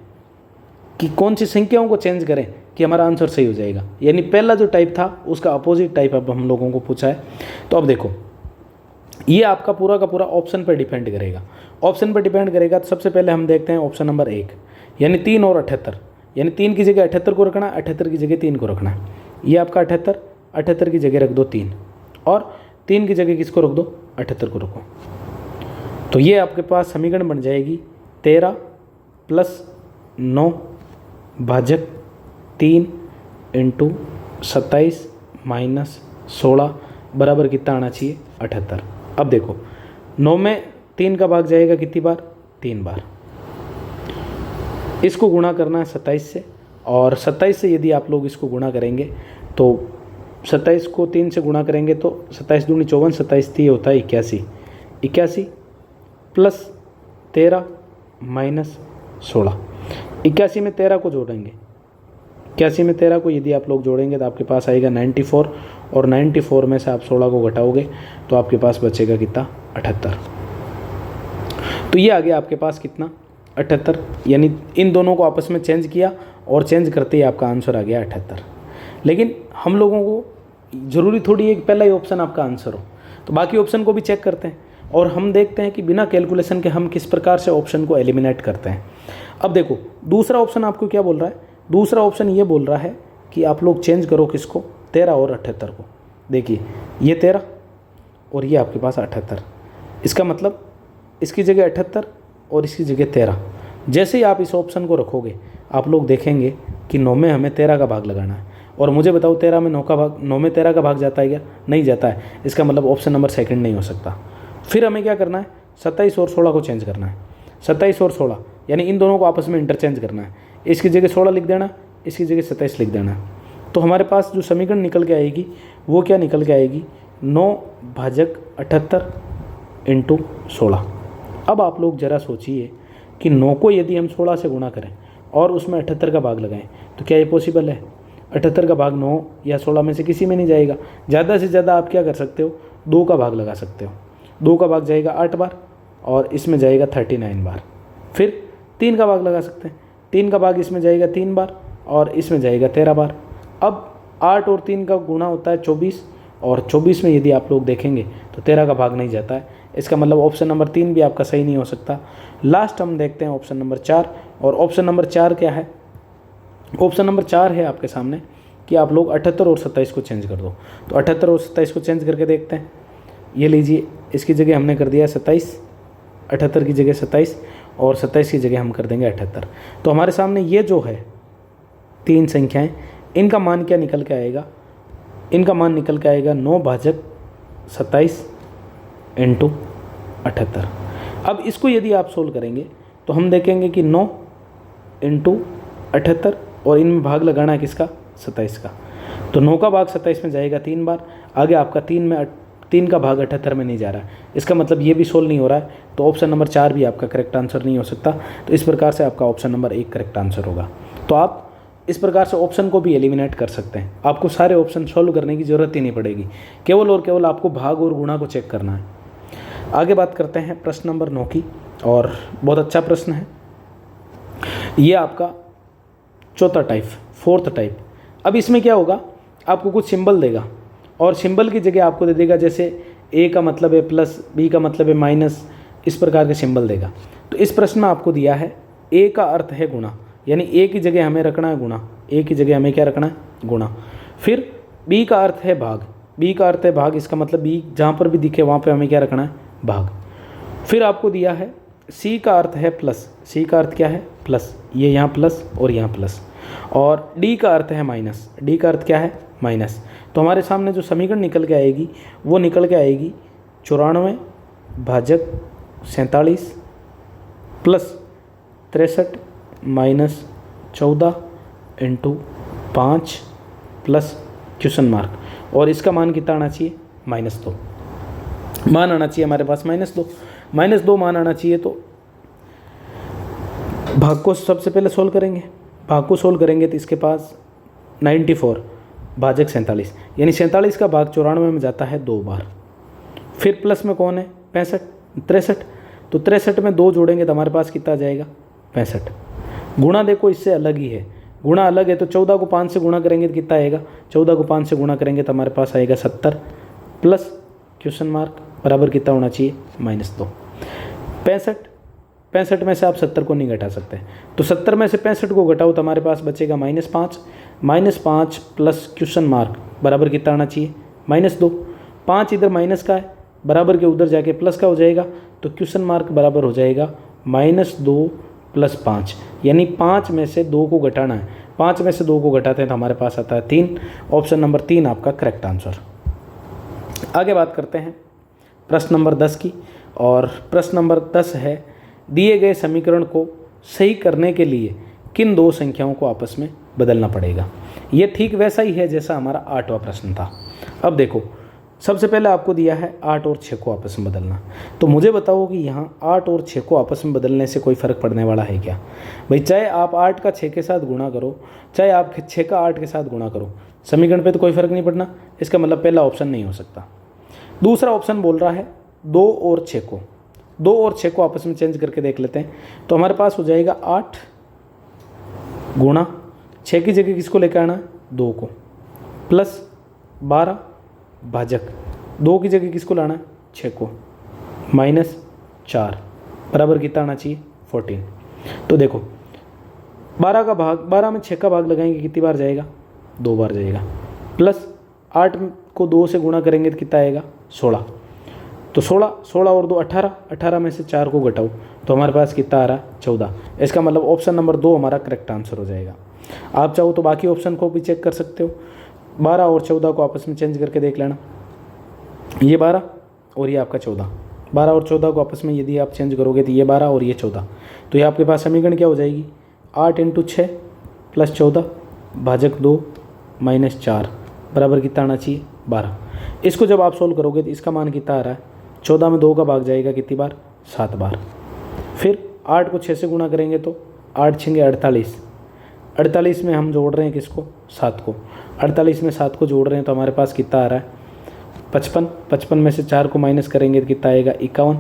[SPEAKER 1] कि कौन सी संख्याओं को चेंज करें कि हमारा आंसर सही हो जाएगा। यानी पहला जो टाइप था उसका अपोजिट टाइप अब हम लोगों को पूछा है। तो अब देखो ये आपका पूरा का पूरा ऑप्शन पर डिपेंड करेगा। ऑप्शन पर डिपेंड करेगा तो सबसे पहले हम देखते हैं ऑप्शन नंबर 1, यानी 3 और 78। यानी 3 की जगह 78 को रखना, 78 की जगह 3 को रखना है। ये आपका 78, 78 की जगह रख दो 3 और 3 की जगह किसको रख दो 78 को रखो। तो ये आपके पास समीकरण बन जाएगी 13 प्लस 9 भाजक 3 इंटू 27 माइनस 16 बराबर कितना आना चाहिए 78। अब देखो 9 में 3 का भाग जाएगा कितनी बार 3 बार। इसको गुणा करना है 27 से, और 27 से यदि आप लोग इसको गुणा करेंगे तो 27 को 3 से गुणा करेंगे तो 27 दूनी 54, 27 3 होता है 81। 81 प्लस 13 माइनस 16। 81 में 13 को जोड़ेंगे, 81 में 13 को यदि आप लोग जोड़ेंगे तो आपके पास आएगा 94, और 94 में से आप 16 को घटाओगे तो आपके पास बचेगा कितना 78। तो ये आ गया आपके पास कितना 78। यानी इन दोनों को आपस में चेंज किया और चेंज करते ही आपका आंसर आ गया 78। लेकिन हम लोगों को ज़रूरी थोड़ी है कि पहला ही ऑप्शन आपका आंसर हो, तो बाकी ऑप्शन को भी चेक करते हैं और हम देखते हैं कि बिना कैलकुलेशन के हम किस प्रकार से ऑप्शन को एलिमिनेट करते हैं। अब देखो दूसरा ऑप्शन आपको क्या बोल रहा है, दूसरा ऑप्शन ये बोल रहा है कि आप लोग चेंज करो किसको 13 और 78 को। देखिए ये 13 और ये आपके पास 78, इसका मतलब इसकी जगह 78 और इसकी जगह 13। जैसे ही आप इस ऑप्शन को रखोगे आप लोग देखेंगे कि 9 में हमें 13 का भाग लगाना है। और मुझे बताओ 13 में 9 में 13 का भाग जाता है क्या, नहीं जाता है। इसका मतलब ऑप्शन नंबर सेकंड नहीं हो सकता। फिर हमें क्या करना है 27 और 16 को चेंज करना है। 27 और 16, यानी इन दोनों को आपस में इंटरचेंज करना है। इसकी जगह 16 लिख देना, इसकी जगह 27 लिख देना। तो हमारे पास जो समीकरण निकल के आएगी वो क्या निकल के आएगी, 9 भाजक 78 इंटू 16। अब आप लोग ज़रा सोचिए कि 9 को यदि हम 16 से गुणा करें और उसमें 78 का भाग लगाएं तो क्या ये पॉसिबल है? 78 का भाग 9 या 16 में से किसी में नहीं जाएगा। ज़्यादा से ज़्यादा आप क्या कर सकते हो, 2 का भाग लगा सकते हो। 2 का भाग जाएगा 8 बार और इसमें जाएगा 39 बार। फिर 3 का भाग लगा सकते हैं, 3 का भाग इसमें जाएगा 3 बार और इसमें जाएगा 13 बार। अब 8 और 3 का गुणा होता है 24, और 24 में यदि आप लोग देखेंगे तो 13 का भाग नहीं जाता है। इसका मतलब ऑप्शन नंबर 3 भी आपका सही नहीं हो सकता। लास्ट हम देखते हैं ऑप्शन नंबर 4, और ऑप्शन नंबर 4 क्या है? ऑप्शन नंबर 4 है आपके सामने कि आप लोग 78 और 27 को चेंज कर दो। तो 78 और 27 को चेंज करके देखते हैं। ये लीजिए, इसकी जगह हमने कर दिया 27, 78 की जगह 27 और 27 की जगह हम कर देंगे 78। तो हमारे सामने ये जो है 3 संख्याएं, इनका मान क्या निकल के आएगा? इनका मान निकल के आएगा 9 भाजक 27 इंटू 78। अब इसको यदि आप सोल्व करेंगे तो हम देखेंगे कि 9 इंटू 78 और इनमें भाग लगाना है किसका? 27 का। तो 9 का भाग 27 में जाएगा 3 बार, आगे आपका 3 का भाग 78 में नहीं जा रहा है। इसका मतलब ये भी सोल्व नहीं हो रहा है, तो ऑप्शन नंबर 4 भी आपका करेक्ट आंसर नहीं हो सकता। तो इस प्रकार से आपका ऑप्शन नंबर 1 करेक्ट आंसर होगा। तो आप इस प्रकार से ऑप्शन को भी एलिमिनेट कर सकते हैं। आपको सारे ऑप्शन सॉल्व करने की ज़रूरत ही नहीं पड़ेगी, केवल और केवल आपको भाग और गुणा को चेक करना है। आगे बात करते हैं प्रश्न नंबर 9 की, और बहुत अच्छा प्रश्न है ये आपका चौथा टाइप, 4th टाइप। अब इसमें क्या होगा, आपको कुछ सिंबल देगा और सिंबल की जगह आपको दे देगा जैसे ए का मतलब है प्लस, बी का मतलब है माइनस, इस प्रकार के सिंबल देगा। तो इस प्रश्न में आपको दिया है ए का अर्थ है गुणा, यानी ए की जगह हमें रखना है गुणा, ए की जगह हमें क्या रखना है? गुणा। फिर बी का अर्थ है भाग, बी का अर्थ है भाग, इसका मतलब बी जहाँ पर भी दिखे वहाँ पे हमें क्या रखना है? भाग। फिर आपको दिया है सी का अर्थ है प्लस, सी का अर्थ क्या है? प्लस, ये यहाँ प्लस और यहाँ प्लस। और डी का अर्थ है माइनस, डी का अर्थ क्या है? माइनस। तो हमारे सामने जो समीकरण निकल के आएगी वो निकल के आएगी 94 भाजक 47 plus 63 minus 14 into 5 plus question mark, और इसका मान कितना आना चाहिए? -2 मान आना चाहिए हमारे पास, -2 मान आना चाहिए। तो भाग को सबसे पहले सोल्व करेंगे, भाग को सोल्व करेंगे तो इसके पास 94 भाजक 47, यानी 47 का भाग 94 में जाता है 2 बार। फिर प्लस में कौन है? 63, तो 63 में 2 जोड़ेंगे तो हमारे पास कितना आ जाएगा? 65। गुणा देखो इससे अलग ही है, गुणा अलग है, तो 14 को 5 से गुणा करेंगे तो कितना आएगा? 14 को 5 से गुणा करेंगे तो हमारे पास आएगा 70 प्लस क्वेश्चन मार्क बराबर कितना होना चाहिए? -2। 65 में से आप 70 को नहीं घटा सकते, तो 70 में से 65 को घटाओ तो हमारे पास बचेगा -5 प्लस क्वेश्चन मार्क बराबर कितना आना चाहिए? -2। 5 इधर माइनस का है, बराबर के उधर जाके प्लस का हो जाएगा, तो क्वेश्चन मार्क बराबर हो जाएगा -2 प्लस 5, यानी 5 में से 2 को घटाना है। 5 में से 2 को घटाते हैं तो हमारे पास आता है 3। ऑप्शन नंबर 3 आपका करेक्ट आंसर। आगे बात करते हैं प्रश्न नंबर 10 की, और प्रश्न नंबर 10 है दिए गए समीकरण को सही करने के लिए किन 2 संख्याओं को आपस में बदलना पड़ेगा। ये ठीक वैसा ही है जैसा हमारा 8वां प्रश्न था। अब देखो, सबसे पहले आपको दिया है 8 और 6 को आपस में बदलना। तो मुझे बताओ कि यहाँ 8 और 6 को आपस में बदलने से कोई फ़र्क पड़ने वाला है क्या? भाई चाहे आप 8 का 6 के साथ गुणा करो, चाहे आप 6 का 8 के साथ गुणा करो, समीकरण पे तो कोई फ़र्क नहीं पड़ना। इसका मतलब पहला ऑप्शन नहीं हो सकता। दूसरा ऑप्शन बोल रहा है 2 और 6 को आपस में चेंज करके देख लेते हैं। तो हमारे पास हो जाएगा 8 गुणा 6 की जगह किसको लेकर आना? 2 को, प्लस 12 भाजक 2 की जगह किसको लाना है? 6 को, -4 बराबर कितना आना चाहिए? 14। तो देखो 12 में 6 का भाग लगाएंगे कितनी बार जाएगा? 2 बार जाएगा, प्लस 8 को 2 से गुणा करेंगे तो कितना आएगा? 16। तो 16 और 2 18 में से 4 को घटाओ तो हमारे पास कितना आ रहा है? 14। इसका मतलब ऑप्शन नंबर 2 हमारा करेक्ट आंसर हो जाएगा। आप चाहो तो बाकी ऑप्शन को भी चेक कर सकते हो। 12 और 14 को आपस में चेंज करके देख लेना, ये 12 और ये आपका 14, 12 और 14 को आपस में यदि आप चेंज करोगे तो ये 12 और ये 14, तो ये आपके पास समीकरण क्या हो जाएगी, 8 × 6 + 14 भाजक 2 - 4 बराबर कितना आना चाहिए, 12। इसको जब आप सोल्व करोगे तो इसका मान कितना आ रहा है, 14 में 2 का भाग जाएगा कितनी बार, 7 बार। फिर 8 को 6 से गुणा करेंगे तो 8 × 6 = 48, 48 में हम जोड़ रहे हैं किसको, 7 को, 48 में 7 को जोड़ रहे हैं तो हमारे पास कितना आ रहा है, 55। 55 में से 4 को माइनस करेंगे तो कितना आएगा, 51,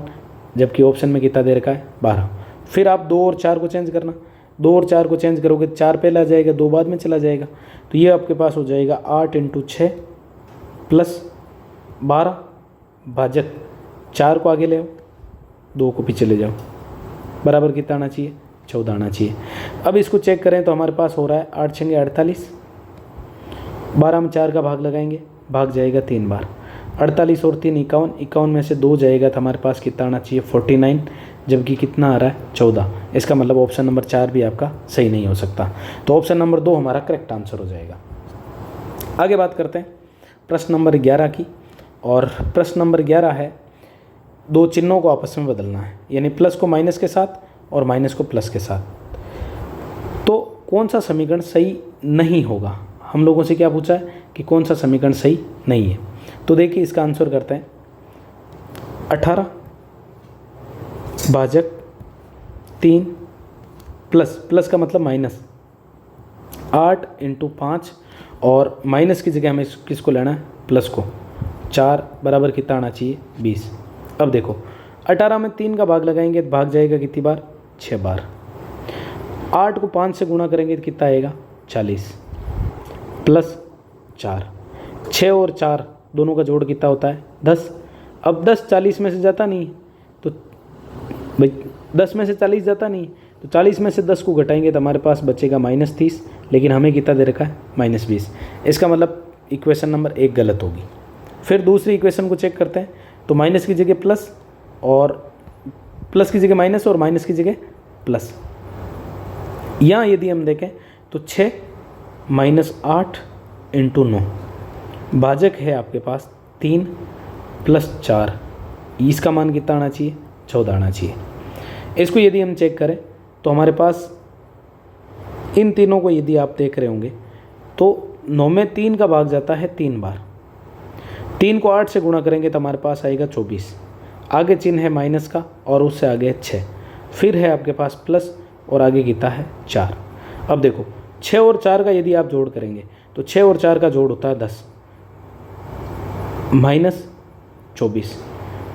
[SPEAKER 1] जबकि ऑप्शन में कितना दे रखा है, 12। फिर आप 2 और 4 को चेंज करना, 2 और 4 को चेंज करोगे 4 पहले आ जाएगा, 2 बाद में चला जाएगा, तो ये आपके पास हो जाएगा 8 × 6 + 12 भाजक 4 को आगे ले आओ, 2 को पीछे ले जाओ, बराबर कितना आना चाहिए, 14 आना चाहिए। अब इसको चेक करें तो हमारे पास हो रहा है 8 × 6 = 48, 12 में 4 का भाग लगाएंगे, भाग जाएगा 3 बार, 48 और 3 = 51, 51 में से 2 जाएगा तो हमारे पास कितना आना चाहिए, 49, जबकि कितना आ रहा है, 14। इसका मतलब ऑप्शन नंबर 4 भी आपका सही नहीं हो सकता, तो ऑप्शन नंबर 2 हमारा करेक्ट आंसर हो जाएगा। आगे बात करते हैं प्रश्न नंबर 11 की, और प्रश्न नंबर 11 है, दो चिन्हों को आपस में बदलना है, यानी प्लस को माइनस के साथ और माइनस को प्लस के साथ। तो कौन सा समीकरण सही नहीं होगा, हम लोगों से क्या पूछा है कि कौन सा समीकरण सही नहीं है। तो देखिए इसका आंसर करते हैं, 18 भाजक 3 प्लस का मतलब माइनस 8 × 5, और माइनस की जगह हमें किसको लेना है, प्लस को, 4 बराबर कितना आना चाहिए, 20। अब देखो 18 में 3 का भाग लगाएंगे तो भाग जाएगा कितनी बार, 6 बार। 8 को 5 से गुणा करेंगे तो कितना आएगा, 40 + 4, 6 और 4 दोनों का जोड़ कितना होता है, 10। अब 10 40 में से जाता नहीं, तो भाई 10 में से 40 जाता नहीं, तो 40 में से 10 को घटाएंगे तो हमारे पास बचेगा -30, लेकिन हमें कितना दे रखा है, -20। इसका मतलब इक्वेशन नंबर 1 गलत होगी। फिर दूसरी इक्वेशन को चेक करते हैं, तो माइनस की जगह प्लस, और प्लस की जगह माइनस, और माइनस की जगह प्लस। यहाँ यदि हम देखें तो 6 - 8 × 9 भाजक है आपके पास 3 + 4, इसका मान कितना आना चाहिए, 14 आना चाहिए। इसको यदि हम चेक करें तो हमारे पास इन तीनों को यदि आप देख रहे होंगे तो 9 में 3 का भाग जाता है 3 बार, 3 को 8 से गुणा करेंगे तो हमारे पास आएगा 24, आगे चिन्ह है माइनस का और उससे आगे है 6, फिर है आपके पास प्लस और आगे कितना है 4। अब देखो 6 और 4 का यदि आप जोड़ करेंगे तो 6 और 4 का जोड़ होता है 10 -24,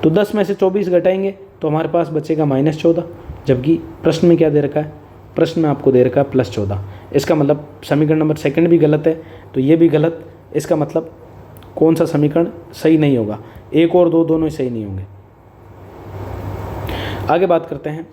[SPEAKER 1] तो 10 में से 24 घटाएंगे तो हमारे पास बचेगा -14, जबकि प्रश्न में क्या दे रखा है, प्रश्न में आपको दे रखा है +14। इसका मतलब समीकरण नंबर 2 भी गलत है, तो ये भी गलत। इसका मतलब कौन सा समीकरण सही नहीं होगा, 1 और 2 दोनों ही सही नहीं होंगे। आगे बात करते हैं,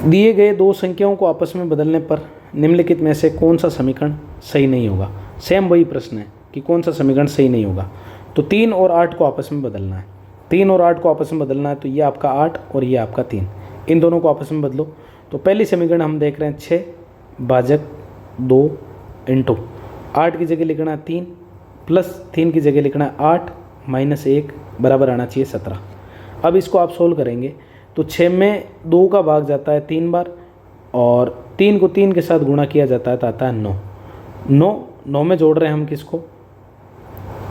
[SPEAKER 1] दिए गए दो संख्याओं को आपस में बदलने पर निम्नलिखित में से कौन सा समीकरण सही नहीं होगा। सेम वही प्रश्न है कि कौन सा समीकरण सही नहीं होगा। तो 3 और 8 को आपस में बदलना है, 3 और 8 को आपस में बदलना है, तो ये आपका 8 और ये आपका 3, इन दोनों को आपस में बदलो। तो पहली समीकरण हम देख रहे हैं 6 भाजक 2 × 8 की जगह लिखना है 3 प्लस 3 की जगह लिखना है 8 -1 बराबर आना चाहिए 17। अब इसको आप सोल्व करेंगे तो 6 में 2 का भाग जाता है 3 बार, और 3 को 3 के साथ गुणा किया जाता है तो आता है 9 में जोड़ रहे हैं हम किसको,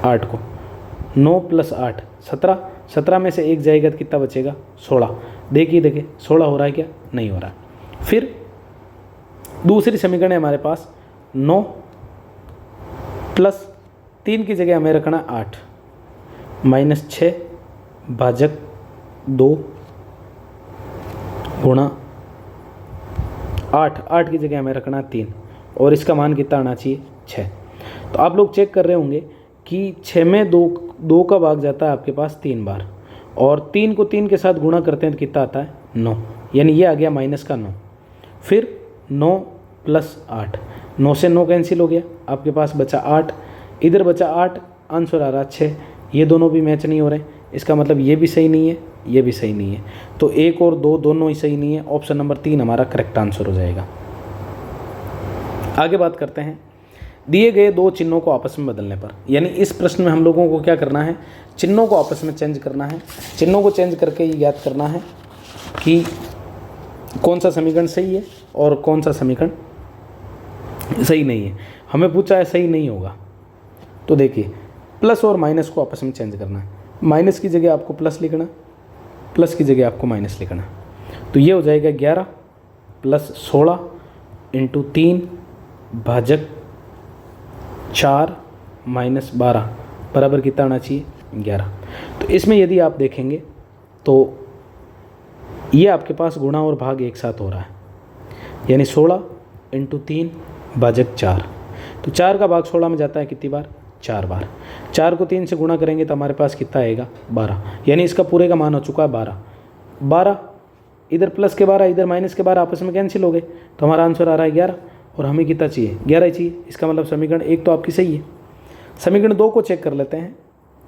[SPEAKER 1] 8 को, 9 + 8 17, 17 में से 1 जाएगा तो कितना बचेगा, 16। देखिए 16 हो रहा है क्या, नहीं हो रहा है। फिर दूसरी समीकरण है हमारे पास 9 प्लस 3 की जगह हमें रखना 8 -6 भाजक 2 गुणा 8 की जगह हमें रखना 3, और इसका मान कितना आना चाहिए, 6। तो आप लोग चेक कर रहे होंगे कि 6 में 2 का भाग जाता है आपके पास 3 बार, और 3 को 3 के साथ गुणा करते हैं तो कितना आता है 9, यानी ये आ गया माइनस का 9। फिर 9 + 8, 9 से 9 कैंसिल हो गया, आपके पास बचा 8, इधर बचा 8, आंसर आ रहा 6। ये दोनों भी मैच नहीं हो रहे, इसका मतलब ये भी सही नहीं है, ये भी सही नहीं है, तो 1 और 2 दोनों ही सही नहीं है। ऑप्शन नंबर 3 हमारा करेक्ट आंसर हो जाएगा। आगे बात करते हैं, दिए गए दो चिन्हों को आपस में बदलने पर, यानी इस प्रश्न में हम लोगों को क्या करना है, चिन्हों को आपस में चेंज करना है। चिन्हों को चेंज करके ये याद करना है कि कौन सा समीकरण सही है और कौन सा समीकरण सही नहीं है। हमें पूछा है सही नहीं होगा, तो देखिए प्लस और माइनस को आपस में चेंज करना है। माइनस की जगह आपको प्लस लिखना, प्लस की जगह आपको माइनस लिखना। तो ये हो जाएगा 11 + 16 × 3 भाजक 4 - 12 बराबर कितना आना चाहिए, 11। तो इसमें यदि आप देखेंगे तो ये आपके पास गुणा और भाग एक साथ हो रहा है, यानी 16 × 3 भाजक 4। तो 4 का भाग 16 में जाता है कितनी बार, 4 बार। 4 को 3 से गुणा करेंगे तो हमारे पास कितना आएगा, 12, यानी इसका पूरे का मान हो चुका है 12। 12 इधर प्लस के 12 इधर माइनस के 12 आपस में कैंसिल हो गए, तो हमारा आंसर आ रहा है 11। और हमें कितना चाहिए, 11 ही चाहिए। इसका मतलब समीकरण 1 तो आपकी सही है। समीकरण 2 को चेक कर लेते हैं।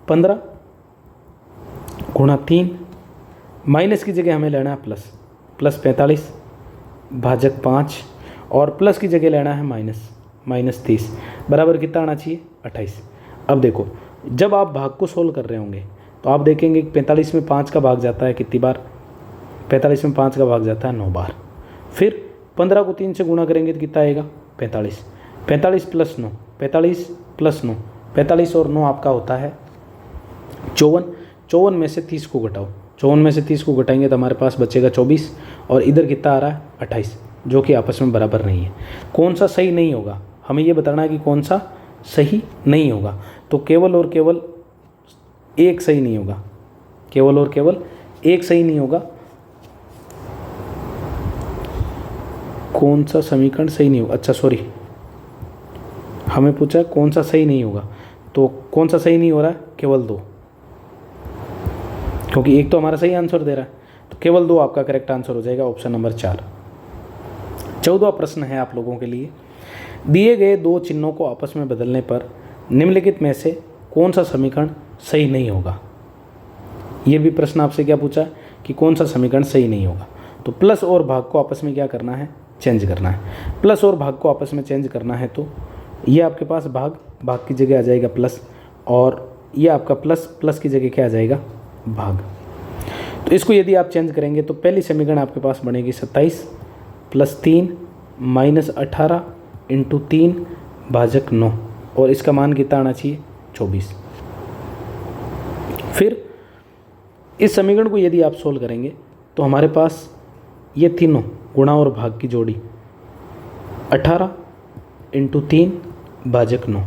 [SPEAKER 1] 15 × 3 माइनस की जगह हमें लेना है प्लस, + 45 भाजक 5 और प्लस की जगह लेना है -30 बराबर कितना आना चाहिए, 28। अब देखो जब आप भाग को सोल्व कर रहे होंगे तो आप देखेंगे कि 45 में 5 का भाग जाता है कितनी बार, 45 में 5 का भाग जाता है 9 बार। फिर 15 को 3 से गुणा करेंगे तो कितना आएगा, 45। 45 + 9, 45 + 9, 45 और 9 आपका होता है 54। 54 में से 30 को घटाओ, 54 में से 30 को घटाएंगे तो हमारे पास बचेगा 24 और इधर कितना आ रहा है, 28, जो कि आपस में बराबर नहीं है। कौन सा सही नहीं होगा, हमें ये बताना है कि कौन सा सही नहीं होगा। तो केवल और केवल एक सही नहीं होगा, केवल और केवल एक सही नहीं होगा। कौन सा समीकरण सही नहीं होगा, अच्छा सॉरी, हमें पूछा है कौन सा सही नहीं होगा, तो कौन सा सही नहीं हो रहा है, केवल 2, क्योंकि एक तो हमारा सही आंसर दे रहा है, तो केवल 2 आपका करेक्ट आंसर हो जाएगा, ऑप्शन नंबर 4। 14वां प्रश्न है आप लोगों के लिए। दिए गए दो चिन्हों को आपस में बदलने पर निम्नलिखित में से कौन सा समीकरण सही नहीं होगा। ये भी प्रश्न आपसे क्या पूछा है कि कौन सा समीकरण सही नहीं होगा। तो प्लस और भाग को आपस में क्या करना है, चेंज करना है। प्लस और भाग को आपस में चेंज करना है तो ये आपके पास भाग की जगह आ जाएगा प्लस, और ये आपका प्लस की जगह क्या आ जाएगा, भाग। तो इसको यदि आप चेंज करेंगे तो पहली समीकरण आपके पास बनेगी 27 + 3 - 18 × 3 भाजक 9 और इसका मान कितना आना चाहिए, 24। फिर इस समीकरण को यदि आप सोल्व करेंगे तो हमारे पास ये तीनों गुणा और भाग की जोड़ी 18 × 3 भाजक 9,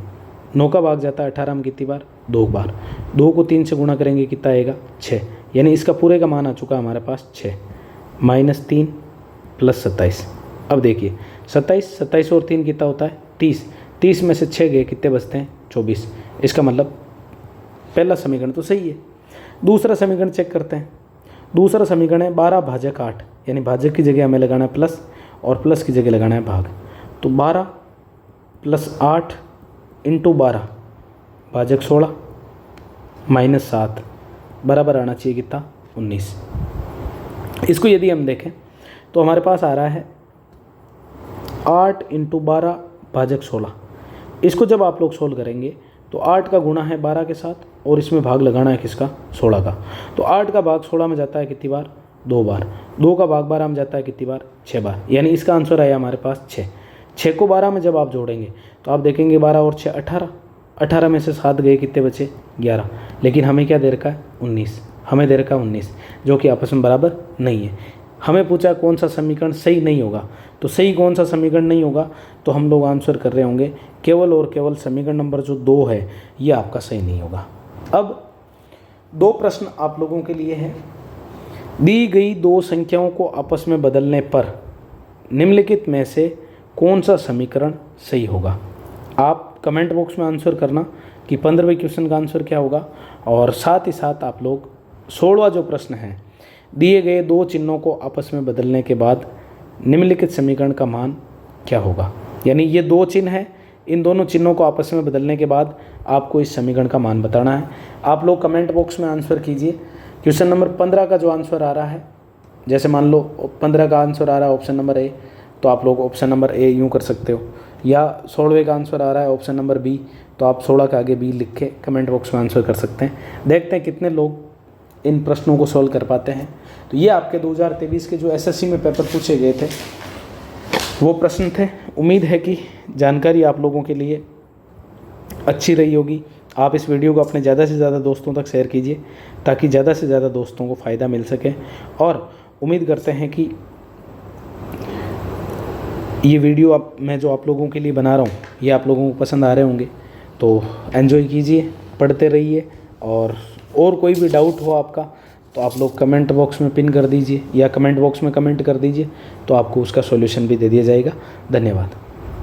[SPEAKER 1] 9 का भाग जाता है 18 में कितनी बार, 2 बार। 2 को 3 से गुणा करेंगे कितना आएगा, 6, यानी इसका पूरे का मान आ चुका है हमारे पास 6 - 3 + 27। अब देखिए 27 और 3 कितना होता है, 30। 30 में से 6 गए कितने बचते हैं, 24। इसका मतलब पहला समीकरण तो सही है। दूसरा समीकरण चेक करते हैं। दूसरा समीकरण है 12 भाजक 8, यानी भाजक की जगह हमें लगाना है प्लस और प्लस की जगह लगाना है भाग। तो 12 + 8 × 12 भाजक 16 -7 बराबर आना चाहिए कितना, 19। इसको यदि हम देखें तो हमारे पास आ रहा है 8 × 12 भाजक 16। इसको जब आप लोग सोल्व करेंगे तो 8 का गुणा है 12 के साथ और इसमें भाग लगाना है किसका, 16 का। तो 8 का भाग 16 में जाता है कितनी बार, 2 बार। 2 का भाग 12 में जाता है कितनी बार, 6 बार, यानी इसका आंसर आया हमारे पास 6। 6 को 12 में जब आप जोड़ेंगे तो आप देखेंगे 12 और 6 18, 18 में से 7 गए कितने बचे, 11। लेकिन हमें क्या दे रखा है, 19, हमें दे रखा है 19, जो कि आपस में बराबर नहीं है। हमें पूछा कौन सा समीकरण सही नहीं होगा, तो सही कौन सा समीकरण नहीं होगा, तो हम लोग आंसर कर रहे होंगे केवल और केवल समीकरण नंबर जो 2 है ये आपका सही नहीं होगा। अब 2 प्रश्न आप लोगों के लिए हैं। दी गई 2 संख्याओं को आपस में बदलने पर निम्नलिखित में से कौन सा समीकरण सही होगा। आप कमेंट बॉक्स में आंसर करना कि 15वें क्वेश्चन का आंसर क्या होगा, और साथ ही साथ आप लोग 16वां जो प्रश्न है, दिए गए 2 चिन्हों को आपस में बदलने के बाद निम्नलिखित समीकरण का मान क्या होगा। यानी ये 2 चिन्ह हैं, इन दोनों चिन्हों को आपस में बदलने के बाद आपको इस समीकरण का मान बताना है। आप लोग कमेंट बॉक्स में आंसर कीजिए। क्वेश्चन नंबर 15 का जो आंसर आ रहा है, जैसे मान लो 15 का आंसर आ रहा है ऑप्शन नंबर ए, तो आप लोग ऑप्शन नंबर ए यूँ कर सकते हो। या 16वें का आंसर आ रहा है ऑप्शन नंबर बी, तो आप 16 के आगे बी लिख के कमेंट बॉक्स में आंसर कर सकते हैं। देखते हैं कितने लोग इन प्रश्नों को सॉल्व कर पाते हैं। तो ये आपके 2023 के जो एसएससी में पेपर पूछे गए थे वो प्रश्न थे। उम्मीद है कि जानकारी आप लोगों के लिए अच्छी रही होगी। आप इस वीडियो को अपने ज़्यादा से ज़्यादा दोस्तों तक शेयर कीजिए ताकि ज़्यादा से ज़्यादा दोस्तों को फ़ायदा मिल सके। और उम्मीद करते हैं कि ये वीडियो मैं जो आप लोगों के लिए बना रहा हूँ ये आप लोगों को पसंद आ रहे होंगे। तो एंजॉय कीजिए, पढ़ते रहिए, और कोई भी डाउट हो आपका तो आप लोग कमेंट बॉक्स में पिन कर दीजिए या कमेंट बॉक्स में कमेंट कर दीजिए, तो आपको उसका सॉल्यूशन भी दे दिया जाएगा। धन्यवाद।